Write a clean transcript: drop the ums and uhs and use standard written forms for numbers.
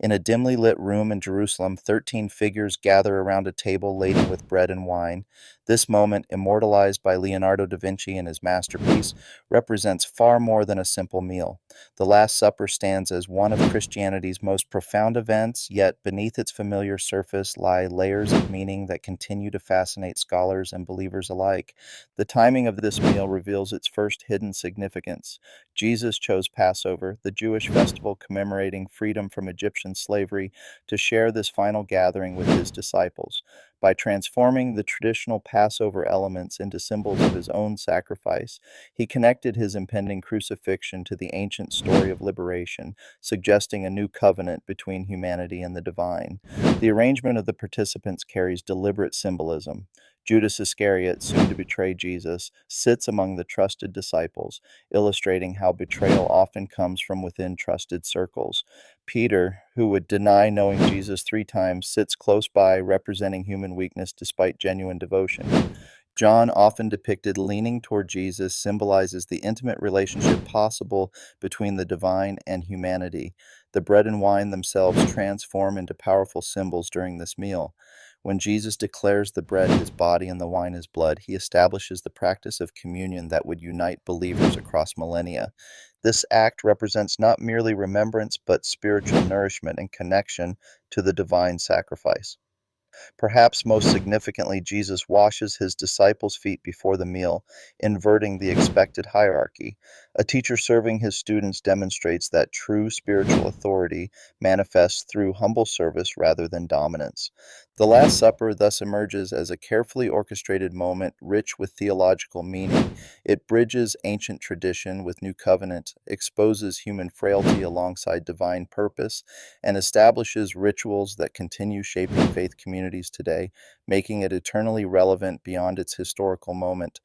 In a dimly lit room in Jerusalem, 13 figures gather around a table laden with bread and wine. This moment, immortalized by Leonardo da Vinci in his masterpiece, represents far more than a simple meal. The Last Supper stands as one of Christianity's most profound events, yet beneath its familiar surface lie layers of meaning that continue to fascinate scholars and believers alike. The timing of this meal reveals its first hidden significance. Jesus chose Passover, the Jewish festival commemorating freedom from Egyptian slavery, to share this final gathering with his disciples. By transforming the traditional Passover elements into symbols of his own sacrifice, he connected his impending crucifixion to the ancient story of liberation, suggesting a new covenant between humanity and the divine. The arrangement of the participants carries deliberate symbolism. Judas Iscariot, soon to betray Jesus, sits among the trusted disciples, illustrating how betrayal often comes from within trusted circles. Peter, who would deny knowing Jesus 3 times, sits close by, representing human weakness despite genuine devotion. John, often depicted leaning toward Jesus, symbolizes the intimate relationship possible between the divine and humanity. The bread and wine themselves transform into powerful symbols during this meal. When Jesus declares the bread his body and the wine his blood, he establishes the practice of communion that would unite believers across millennia. This act represents not merely remembrance, but spiritual nourishment and connection to the divine sacrifice. Perhaps most significantly, Jesus washes his disciples' feet before the meal, inverting the expected hierarchy. A teacher serving his students demonstrates that true spiritual authority manifests through humble service rather than dominance. The Last Supper thus emerges as a carefully orchestrated moment rich with theological meaning. It bridges ancient tradition with new covenant, exposes human frailty alongside divine purpose, and establishes rituals that continue shaping faith communities today, making it eternally relevant beyond its historical moment.